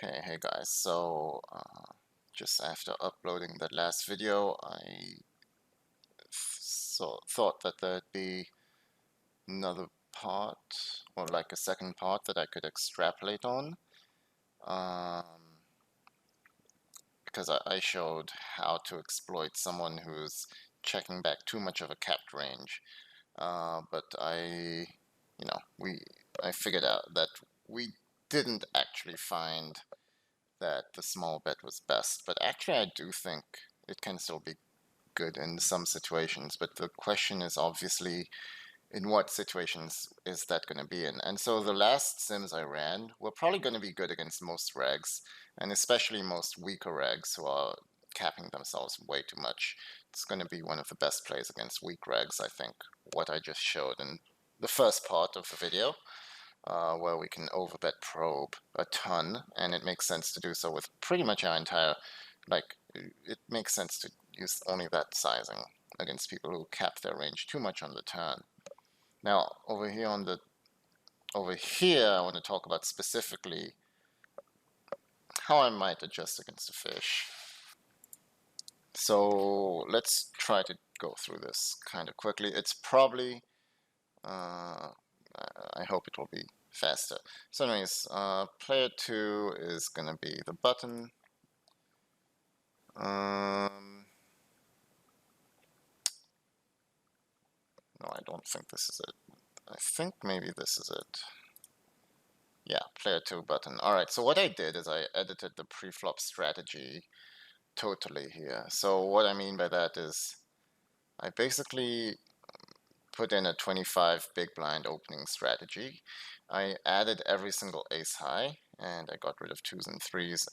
Okay, hey guys, so just after uploading that last video, I thought that there'd be another part, or like a second part that I could extrapolate on, um, because I showed how to exploit someone who's checking back too much of a capped range, but I figured out that we didn't actually find that the small bet was best, but actually I do think it can still be good in some situations, but the question is obviously in what situations is that going to be in. And so the last sims I ran were probably going to be good against most regs, and especially most weaker regs who are capping themselves way too much. It's going to be one of the best plays against weak regs, I think, what I just showed in the first part of the video. Where we can overbet probe a ton, and it makes sense to do so with pretty much our entire, like, it makes sense to use only that sizing against people who cap their range too much on the turn. Now, over here, I want to talk about specifically how I might adjust against a fish. So let's try to go through this kind of quickly. It's probably, I hope it will be faster. So anyways, player 2 is going to be the button. No, I don't think this is it. I think maybe this is it. Yeah, player 2 button. Alright, so what I did is I edited the preflop strategy totally here. So what I mean by that is I basically put in a 25 big blind opening strategy. I added every single ace high, and I got rid of 2s and 3s.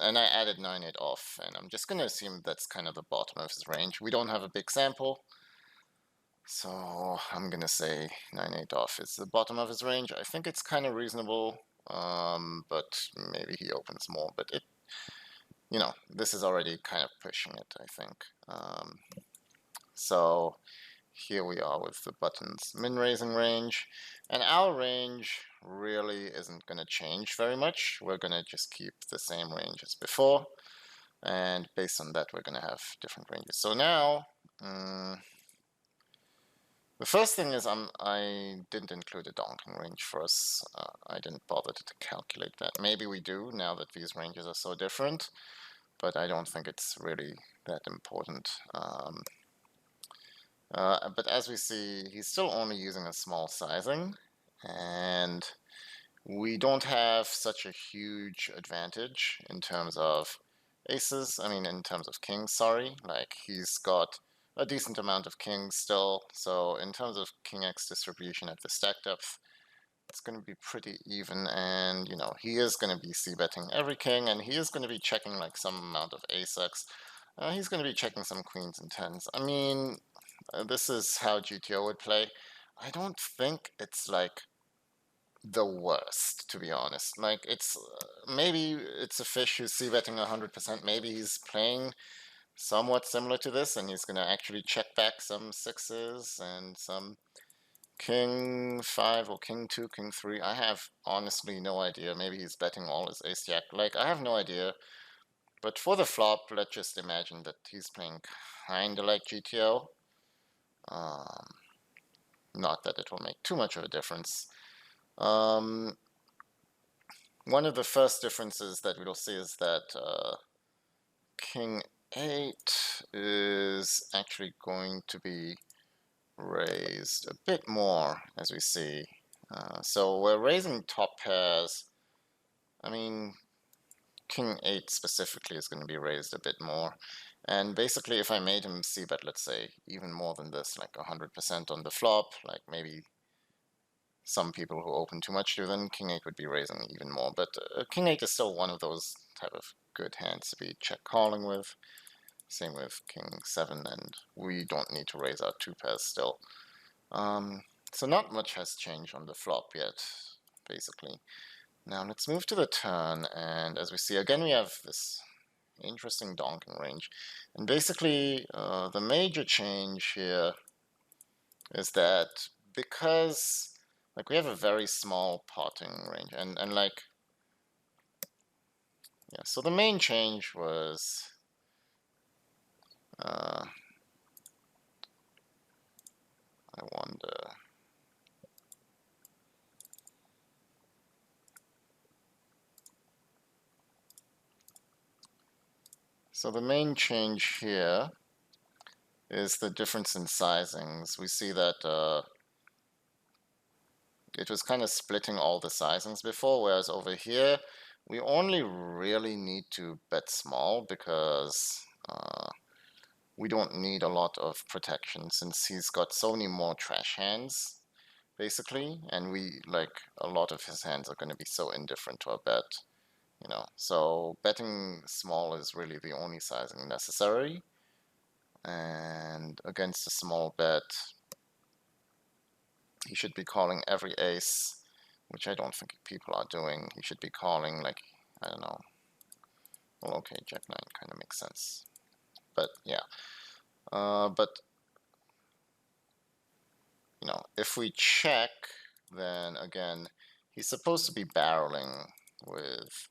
And I added 9-8 off, and I'm just going to assume that's kind of the bottom of his range. We don't have a big sample, so I'm going to say 9-8 off is the bottom of his range. I think it's kind of reasonable, but maybe he opens more. But this is already kind of pushing it, I think. So here we are with the button's min-raising range, and our range really isn't going to change very much. We're going to just keep the same range as before, and based on that we're going to have different ranges. So now, the first thing is I didn't include a donking range for us. I didn't bother to calculate that. Maybe we do now that these ranges are so different, but I don't think it's really that important. But as we see, he's still only using a small sizing, and we don't have such a huge advantage in terms of aces. I mean, in terms of kings, sorry. Like, he's got a decent amount of kings still, so in terms of king x distribution at the stack depth, it's going to be pretty even, and, he is going to be c-betting every king, and he is going to be checking, like, some amount of ace-x. He's going to be checking some queens and tens. I mean, this is how GTO would play. I don't think it's, like, the worst, to be honest. Like, it's maybe it's a fish who's c-betting 100%. Maybe he's playing somewhat similar to this, and he's going to actually check back some sixes and some king 5 or king 2, king 3. I have honestly no idea. Maybe he's betting all his ace jack. Like, I have no idea. But for the flop, let's just imagine that he's playing kind of like GTO. Not that it will make too much of a difference. One of the first differences that we'll see is that king 8 is actually going to be raised a bit more, as we see. So we're raising top pairs. I mean, king 8 specifically is going to be raised a bit more. And basically, if I made him c-bet, let's say, even more than this, like 100% on the flop, like maybe some people who open too much to, then king 8 would be raising even more. But king 8 is still one of those type of good hands to be check calling with. Same with king 7, and we don't need to raise our two pairs still. So not much has changed on the flop yet, basically. Now let's move to the turn, and as we see, again we have this interesting donking range. And basically, the major change here is that because, like, we have a very small potting range, and like, yeah, so the main change was I wonder. So the main change here is the difference in sizings. We see that it was kind of splitting all the sizings before, whereas over here we only really need to bet small because we don't need a lot of protection since he's got so many more trash hands, basically, and we, like, a lot of his hands are going to be so indifferent to our bet, you know. So betting small is really the only sizing necessary, and against a small bet, he should be calling every ace, which I don't think people are doing. He should be calling, like, I don't know. Well, okay, Jack 9 kind of makes sense. But yeah. But, you know, if we check, then again, he's supposed to be barreling with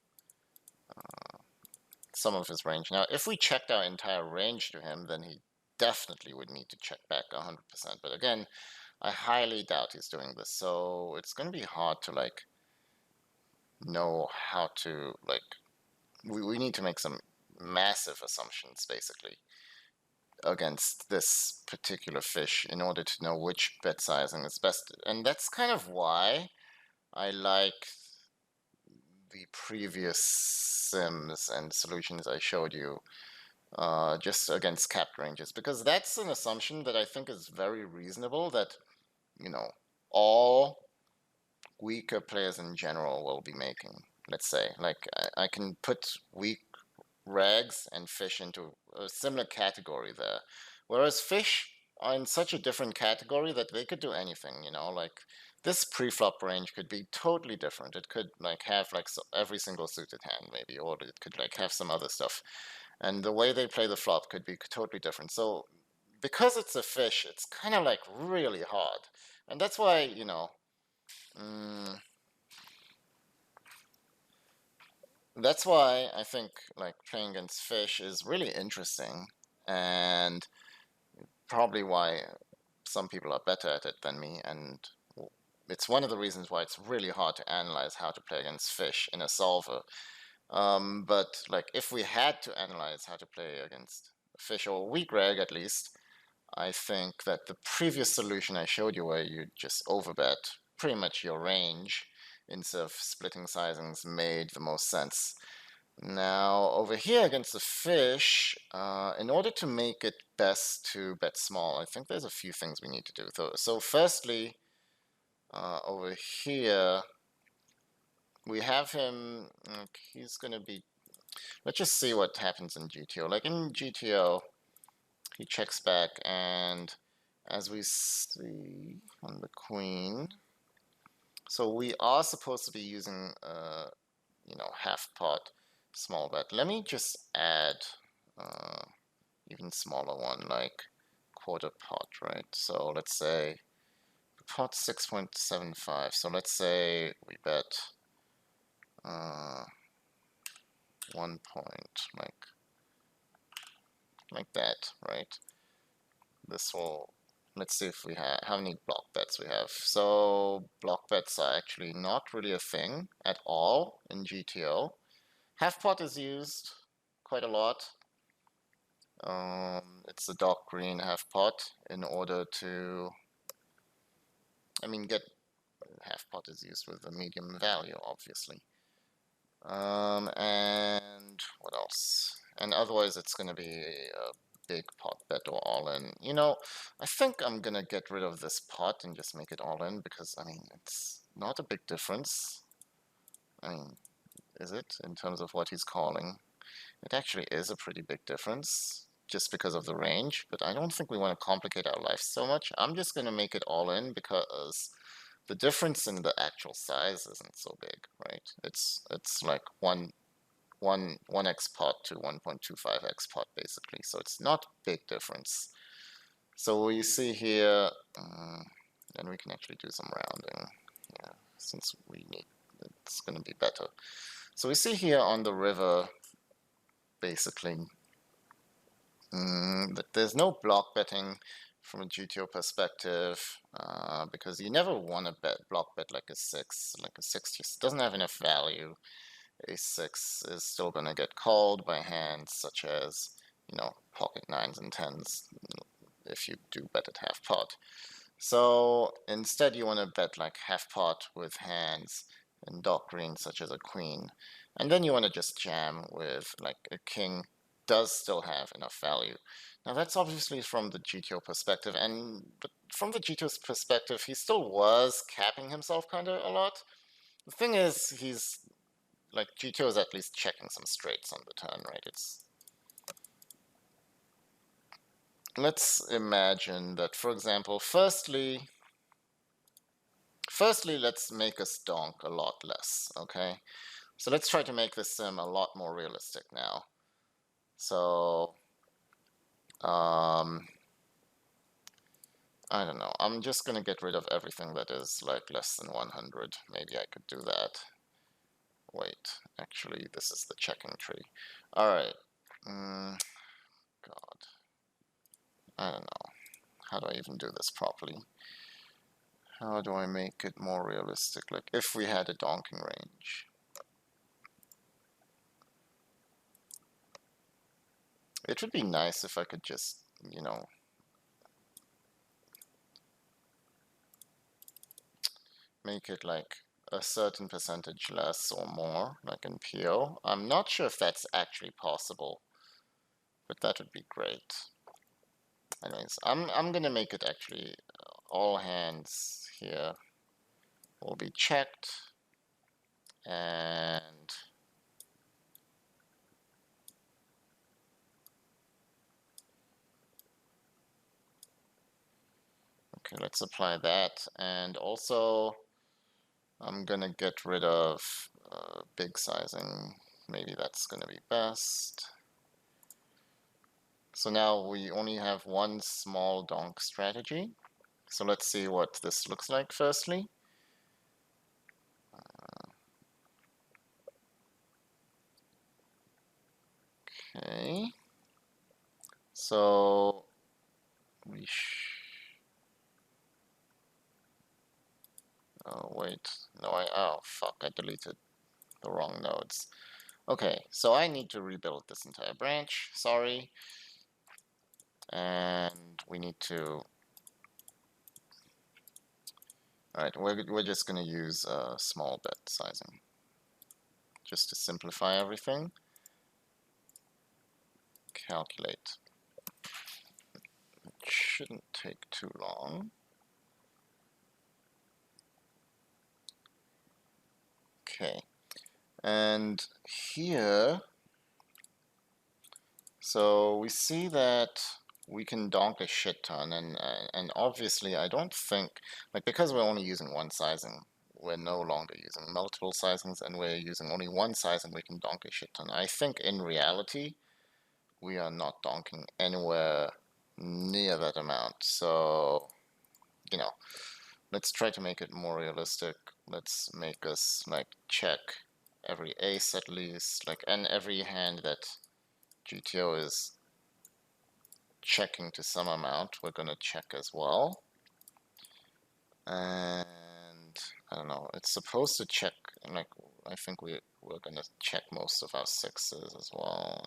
some of his range. Now, if we checked our entire range to him, then he definitely would need to check back 100%. But again, I highly doubt he's doing this. So it's going to be hard to, like, know how to, like, we need to make some massive assumptions, basically, against this particular fish in order to know which bet sizing is best. And that's kind of why I like the previous sims and solutions I showed you just against capped ranges, because that's an assumption that I think is very reasonable, that, you know, all weaker players in general will be making. Let's say, like, I can put weak rags and fish into a similar category there, whereas fish are in such a different category that they could do anything, you know, like this pre-flop range could be totally different. It could, like, have, like, every single suited hand maybe, or it could, like, have some other stuff, and the way they play the flop could be totally different. So because it's a fish, it's kind of, like, really hard, and that's why, you know, that's why I think, like, playing against fish is really interesting, and probably why some people are better at it than me, and it's one of the reasons why it's really hard to analyze how to play against fish in a solver. But, like, if we had to analyze how to play against fish, or weak reg at least, I think that the previous solution I showed you, where you just overbet pretty much your range instead of splitting sizings, made the most sense. Now, over here against the fish, in order to make it best to bet small, I think there's a few things we need to do. So firstly, over here, we have him, he's going to be, let's just see what happens in GTO. Like, in GTO, he checks back, and as we see on the queen, so we are supposed to be using, you know, half pot, small bet. Let me just add even smaller one, like quarter pot, right? So let's say pot 6.75. So let's say we bet 1 point, like that, right? This will, let's see if we have, how many block bets we have. So block bets are actually not really a thing at all in GTO. Half pot is used quite a lot. It's a dark green half pot in order to, I mean, get, half pot is used with a medium value, obviously. And what else? And otherwise, it's going to be a big pot bet or all in. You know, I think I'm going to get rid of this pot and just make it all in, because, I mean, it's not a big difference. I mean, is it, in terms of what he's calling? It actually is a pretty big difference, just because of the range, but I don't think we want to complicate our life so much. I'm just going to make it all in, because the difference in the actual size isn't so big, right? It's like 1x pot to 1.25x pot, basically, so it's not a big difference. So we see here, and we can actually do some rounding, yeah, since we need, it's going to be better. So we see here on the river, basically, that there's no block betting from a GTO perspective, because you never want to block bet like a 6. Like a 6 just doesn't have enough value. A 6 is still going to get called by hands such as, pocket 9s and 10s if you do bet at half pot. So instead you want to bet like half pot with hands and dock green such as a queen. And then you want to just jam with like a king does still have enough value. Now that's obviously from the GTO perspective, but from the GTO's perspective, he still was capping himself kind of a lot. The thing is, he's like GTO is at least checking some straights on the turn, right? Let's imagine that, for example, firstly, let's make us donk a lot less, okay? So let's try to make this sim a lot more realistic now. So, I don't know. I'm just gonna get rid of everything that is like less than 100. Maybe I could do that. Wait, actually, this is the checking tree. All right. God. I don't know. How do I even do this properly? How do I make it more realistic? Like, if we had a donking range. It would be nice if I could just, make it like a certain percentage less or more, like in PO. I'm not sure if that's actually possible, but that would be great. Anyways, I'm gonna make it actually all hands here will be checked, and okay, let's apply that. And also I'm gonna get rid of big sizing. Maybe that's gonna be best. So now we only have one small donk strategy. So let's see what this looks like firstly. Okay. So we oh wait, no oh fuck, I deleted the wrong nodes. Okay, so I need to rebuild this entire branch, sorry. And we need to alright, we're just gonna use small bet sizing just to simplify everything. Calculate. It shouldn't take too long. Okay, and here, so we see that we can donk a shit ton, and obviously I don't think, like, because we're only using one sizing, we're no longer using multiple sizings, and we're using only one sizing, we can donk a shit ton. I think in reality, we are not donking anywhere near that amount. So, let's try to make it more realistic. Let's make us like check every ace at least, like, and every hand that GTO is checking to some amount, we're gonna check as well. And I don't know, it's supposed to check, like, I think we're gonna check most of our sixes as well.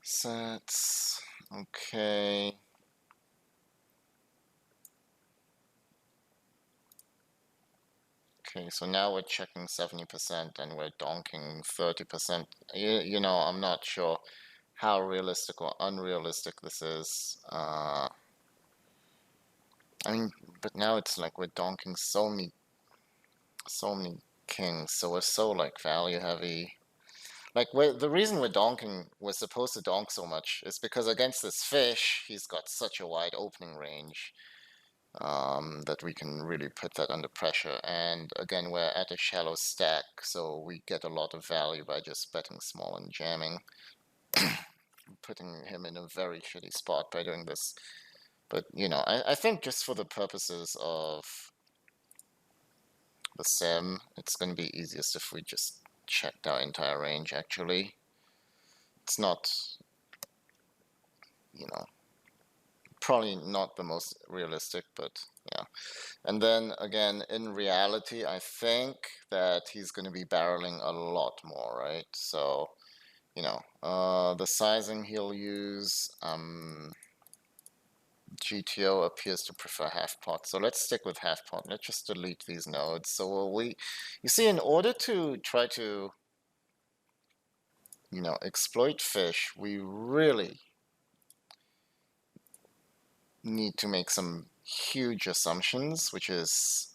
Sets, okay. Okay, so now we're checking 70% and we're donking 30%. I'm not sure how realistic or unrealistic this is. I mean, but now it's like we're donking so many kings, so we're so like value heavy. Like the reason we're supposed to donk so much is because against this fish, he's got such a wide opening range. That we can really put that under pressure. And again, we're at a shallow stack, so we get a lot of value by just betting small and jamming, putting him in a very shitty spot by doing this. But, I think just for the purposes of the sim, it's going to be easiest if we just checked our entire range actually. It's not, you know, probably not the most realistic, but yeah. And then again, in reality, I think that he's going to be barreling a lot more, right? So, you know, the sizing he'll use, GTO appears to prefer half pot. So let's stick with half pot. Let's just delete these nodes. So you see, in order to try to, you know, exploit fish, we really need to make some huge assumptions, which is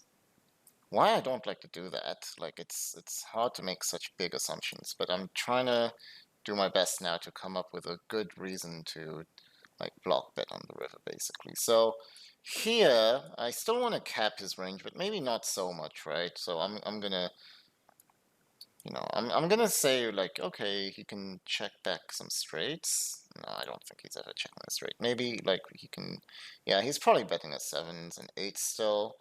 why I don't like to do that. Like it's hard to make such big assumptions, but I'm trying to do my best now to come up with a good reason to like block bet on the river basically. So here I still want to cap his range, but maybe not so much, right? So I'm gonna, you know, I'm gonna say like, okay, he can check back some straights. No, I don't think he's ever checking a straight. Maybe like he can, yeah, he's probably betting a sevens and eights still,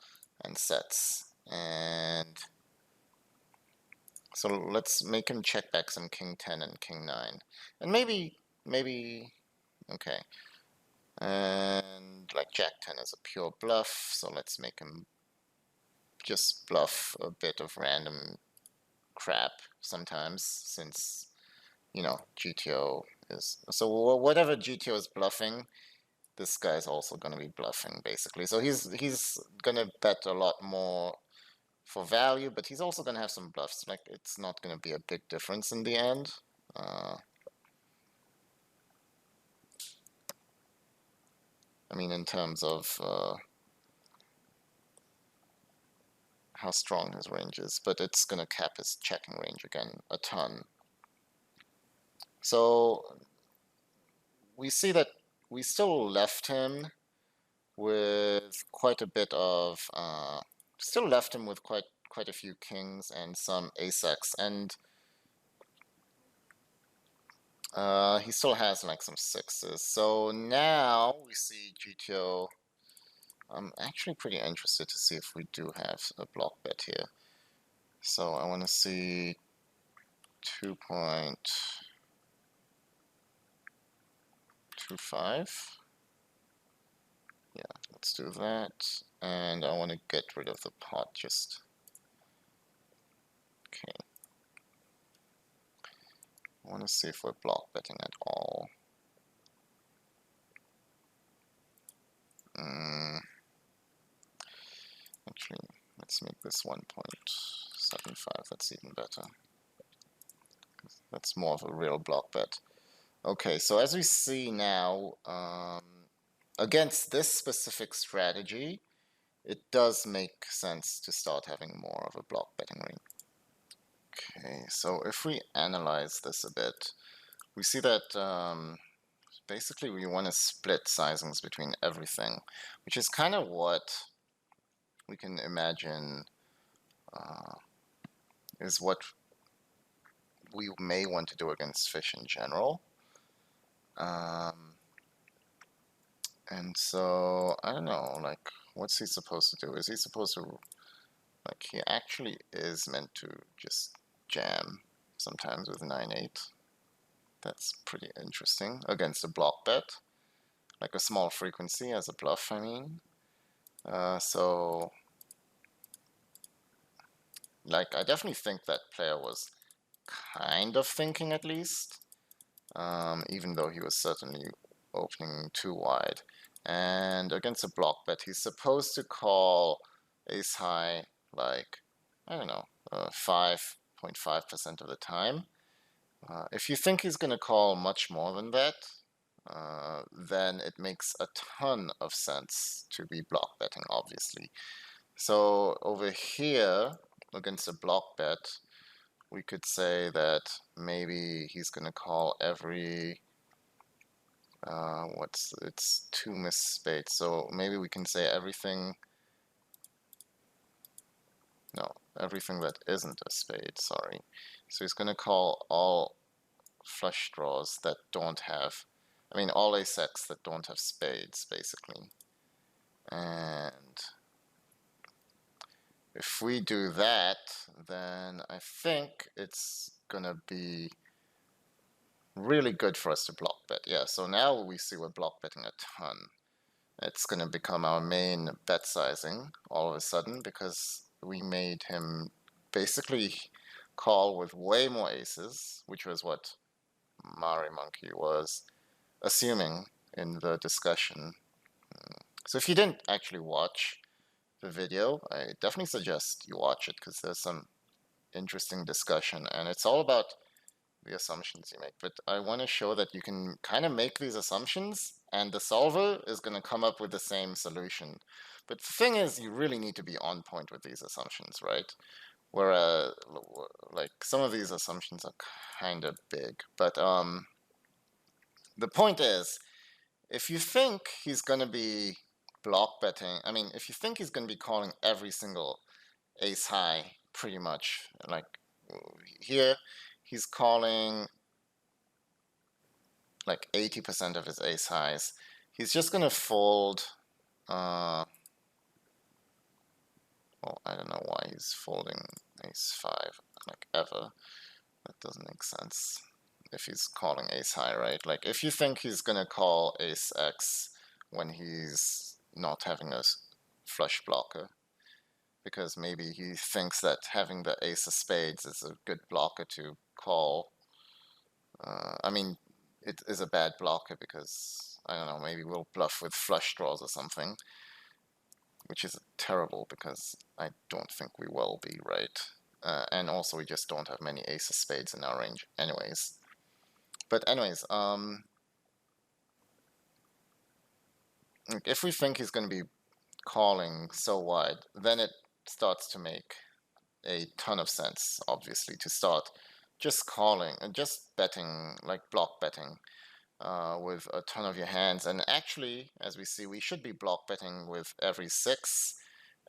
and sets. And so let's make him check back some king 10 and king 9, and maybe okay. And like jack 10 is a pure bluff, so let's make him just bluff a bit of random crap sometimes, since you know GTO is, so whatever GTO is bluffing, this guy's also going to be bluffing basically. So he's going to bet a lot more for value, but he's also going to have some bluffs. Like it's not going to be a big difference in the end. I mean, in terms of how strong his range is, but it's going to cap his checking range again a ton. So we see that we still left him with quite a bit of, still left him with quite a few kings and some ace-x, and he still has like some sixes. So now we see GTO. I'm actually pretty interested to see if we do have a block bet here. So I want to see 2.25. Yeah, let's do that. And I want to get rid of the pot just. Okay. I want to see if we're block betting at all. Actually, let's make this 1.75. That's even better. That's more of a real block bet. Okay, so as we see now, against this specific strategy, it does make sense to start having more of a block betting range. Okay, so if we analyze this a bit, we see that basically we want to split sizings between everything, which is kind of what we can imagine is what we may want to do against fish in general. And so, I don't know, like, what's he supposed to do? Is he supposed to, like, he actually is meant to just jam sometimes with 9-8. That's pretty interesting. Against a block bet, like a small frequency as a bluff, I mean. So, like, I definitely think that player was kind of thinking at least, even though he was certainly opening too wide. And against a block bet, he's supposed to call ace high, like, I don't know, 5.5% of the time. If you think he's going to call much more than that, then it makes a ton of sense to be block betting, obviously. So over here, against a block bet, we could say that maybe he's going to call every, it's two missed spades. So maybe we can say everything, no, everything that isn't a spade, sorry. So he's going to call all flush draws that don't have, I mean, all ace-x that don't have spades, basically. And if we do that, then I think it's gonna be really good for us to block bet. Yeah, so now we see we're block betting a ton. It's gonna become our main bet sizing all of a sudden because we made him basically call with way more aces, which was what Mari Monkey was assuming in the discussion. So if you didn't actually watch the video, I definitely suggest you watch it because there's some interesting discussion and it's all about the assumptions you make. But I want to show that you can kind of make these assumptions and the solver is going to come up with the same solution. But the thing is, you really need to be on point with these assumptions, right? Whereas, like, some of these assumptions are kind of big. But the point is, if you think he's going to be block betting, I mean, if you think he's going to be calling every single ace high, pretty much, like here, he's calling like 80% of his ace highs. He's just going to fold, well, I don't know why he's folding ace 5, like ever. That doesn't make sense if he's calling ace high, right? Like if you think he's going to call ace X when he's not having a flush blocker, because maybe he thinks that having the ace of spades is a good blocker to call. I mean, it is a bad blocker because, I don't know, maybe we'll bluff with flush draws or something, which is terrible because I don't think we will be, right? And also we just don't have many ace of spades in our range anyways. But anyways, if we think he's going to be calling so wide, then it starts to make a ton of sense, obviously, to start just calling and just betting, like block betting, with a ton of your hands. And actually, as we see, we should be block betting with every 6,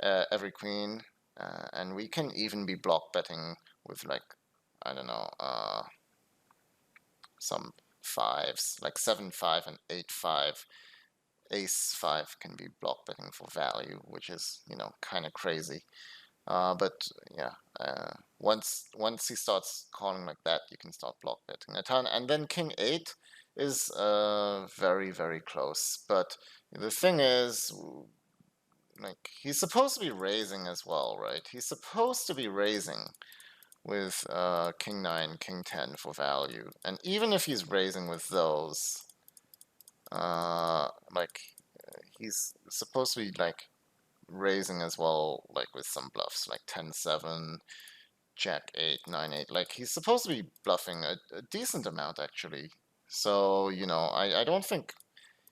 every queen, and we can even be block betting with, like, I don't know, some 5s, like 7-5 and 8-5. Ace 5 can be block betting for value, which is, you know, kind of crazy. But yeah, once he starts calling like that, you can start block betting a ton. And then King 8 is very, very close. But the thing is, like, he's supposed to be raising as well, right? He's supposed to be raising with King 9, King 10 for value. And even if he's raising with those, like, he's supposed to be, like, raising as well, like with some bluffs, like 10-7, Jack 8, 9-8. Like he's supposed to be bluffing a decent amount actually. So, you know, I don't think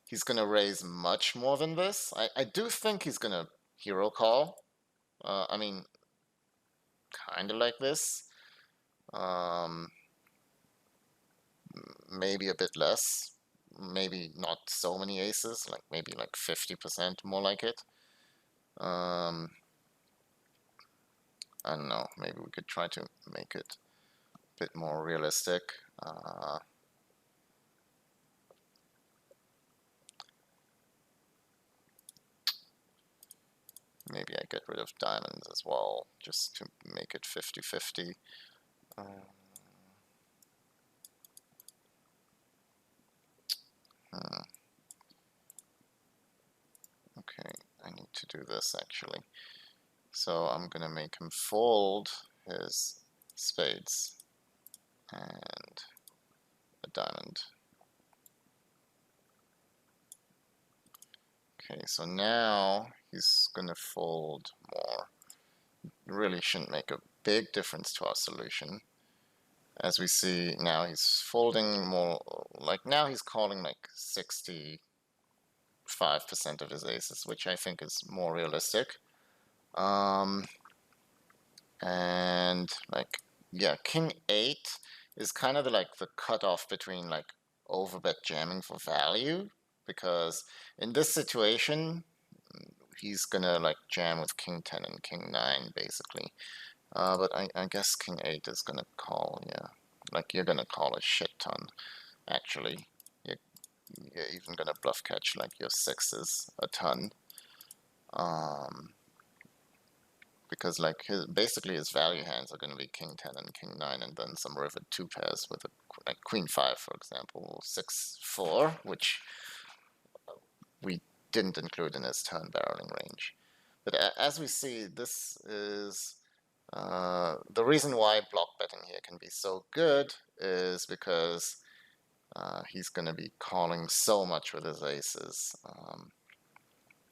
he's gonna raise much more than this. I do think he's gonna hero call. I mean, kind of like this. Um, maybe a bit less. Maybe not so many aces, like maybe like 50% more like it. I don't know, maybe we could try to make it a bit more realistic. Maybe I get rid of diamonds as well, just to make it 50-50. Okay, I need to do this actually. So I'm gonna make him fold his spades and a diamond. Okay, so now he's gonna fold more. Really shouldn't make a big difference to our solution. As we see now, he's folding more, like now he's calling like 65% of his aces, which I think is more realistic. And like, yeah, King 8 is kind of like the cutoff between like overbet jamming for value, because in this situation, he's gonna like jam with King 10 and King 9 basically. But I guess King 8 is gonna call, yeah. Like you're gonna call a shit ton, actually. You're even gonna bluff catch like your 6s a ton. because like basically his value hands are going to be king 10 and king 9, and then some river 2 pairs with a, like queen 5, for example, 6-4, which we didn't include in his turn barreling range. But as we see, this is the reason why block betting here can be so good is because he's going to be calling so much with his aces,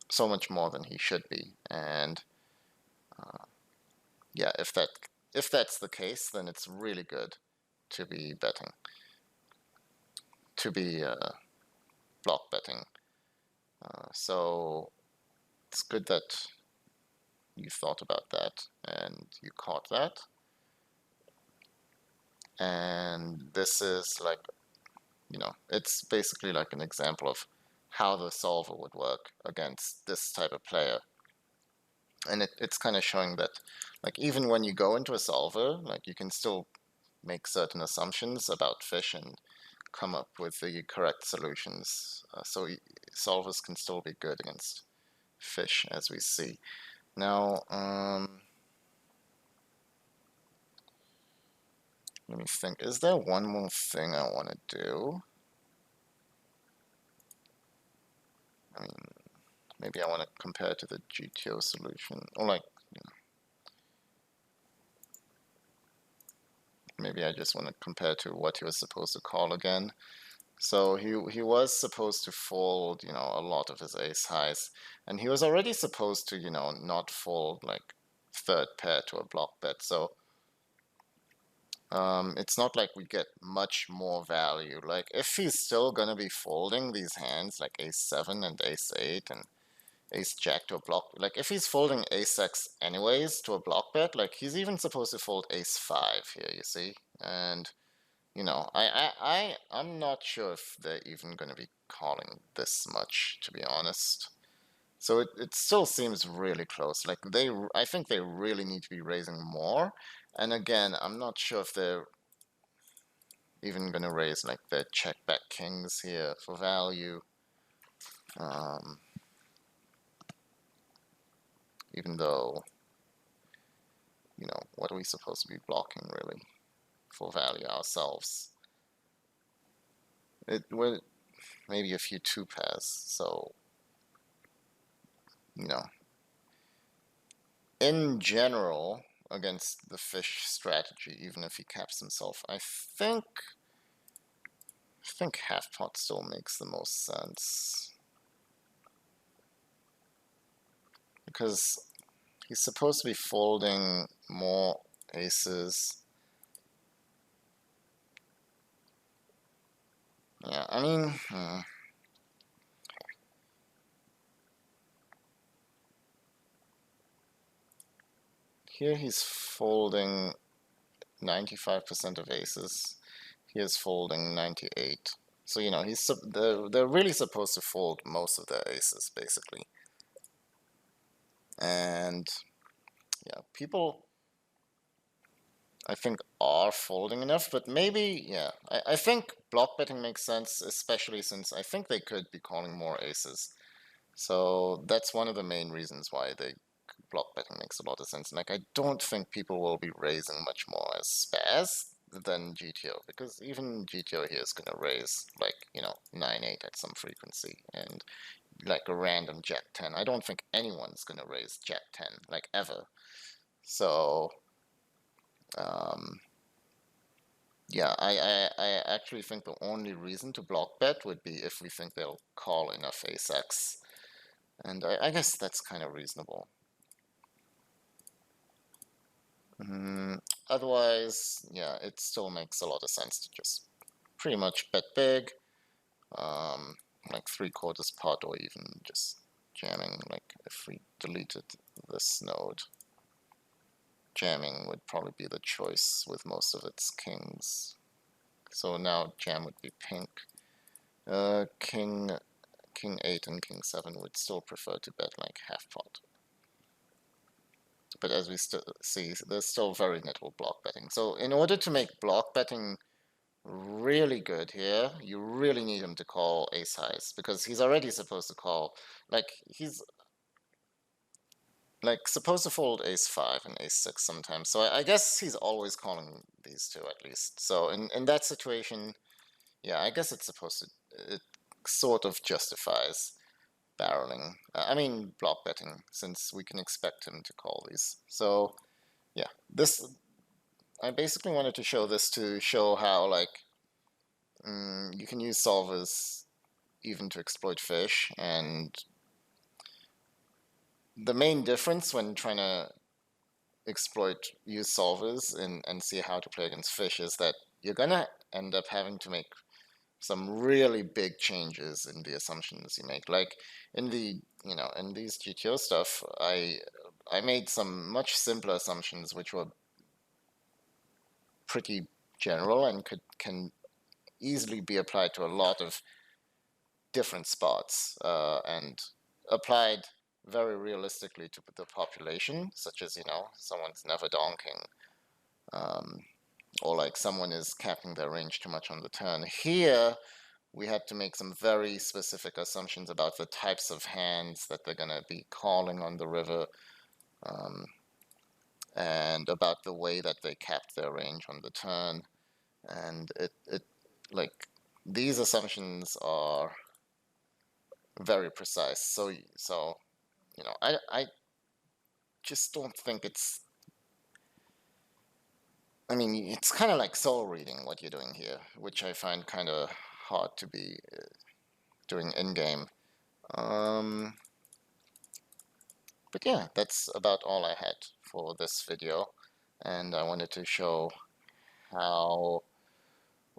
so much more than he should be. And yeah, if that's the case, then it's really good to be betting, to be block betting. So it's good that you thought about that and you caught that. And this is like, it's basically like an example of how the solver would work against this type of player. And it's kind of showing that, like, even when you go into a solver, like, you can still make certain assumptions about fish and come up with the correct solutions. So solvers can still be good against fish, as we see. Now, let me think. Is there one more thing I want to do? I mean, maybe I want to compare to the GTO solution, or like, maybe I just want to compare to what he was supposed to call again. So he was supposed to fold, a lot of his ace highs, and he was already supposed to, not fold like third pair to a block bet. So it's not like we get much more value. Like if he's still gonna be folding these hands like ace 7 and ace 8 and ace jack to a block, like if he's folding ace x anyways to a block bet, like he's even supposed to fold ace 5 here, you see, and I'm not sure if they're even going to be calling this much, to be honest. So it still seems really close. Like I think they really need to be raising more. And again, I'm not sure if they're even going to raise like their check back kings here for value. Um, Even though, what are we supposed to be blocking really for value ourselves? It would maybe a few 2 pairs. So, you know, in general, against the fish strategy, even if he caps himself, I think half pot still makes the most sense. Because he's supposed to be folding more aces. Yeah, I mean, here he's folding 95% of aces. Here's folding 98. So, they're really supposed to fold most of their aces, basically. And, yeah, people, I think, are folding enough, but maybe, yeah. I think block betting makes sense, especially since I think they could be calling more aces. So that's one of the main reasons why block betting makes a lot of sense. Like, I don't think people will be raising much more as spares than GTO, because even GTO here is going to raise, like, 9-8 at some frequency, and like a random Jack 10. I don't think anyone's going to raise Jack 10, like, ever. So, yeah, I actually think the only reason to block bet would be if we think they'll call enough ace X. And I guess that's kind of reasonable. Otherwise, yeah, it still makes a lot of sense to just pretty much bet big, like 3/4 pot, or even just jamming. Like if we deleted this node, jamming would probably be the choice with most of its kings. So now jam would be pink. King 8 and king 7 would still prefer to bet like half pot. But as we see, there's still very little block betting. So in order to make block betting really good here, you really need him to call ace highs, because he's already supposed to call, like, like supposed to fold ace-5 and ace-6 sometimes. So I guess he's always calling these two at least. So in that situation, yeah, I guess it's supposed to, it sort of justifies barreling. I mean block betting, since we can expect him to call these. So yeah, this, I basically wanted to show this to show how like you can use solvers even to exploit fish, and the main difference when trying to use solvers and see how to play against fish is that you're gonna end up having to make some really big changes in the assumptions you make. Like in the, in these GTO stuff, I made some much simpler assumptions which were pretty general and can easily be applied to a lot of different spots, and applied very realistically to the population, such as, someone's never donking, um, or like someone is capping their range too much on the turn. Here, we had to make some very specific assumptions about the types of hands that they're going to be calling on the river, um, and about the way that they capped their range on the turn. And it like, these assumptions are very precise. So I just don't think it's. I mean, it's kind of like soul reading what you're doing here, which I find kind of hard to be doing in game. Um, but yeah, that's about all I had for this video, and I wanted to show how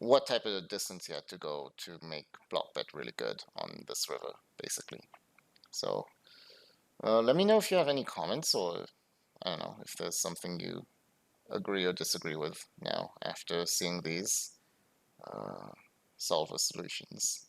what type of distance you had to go to make block bet really good on this river, basically. So let me know if you have any comments, or I don't know if there's something you agree or disagree with now after seeing these solver solutions.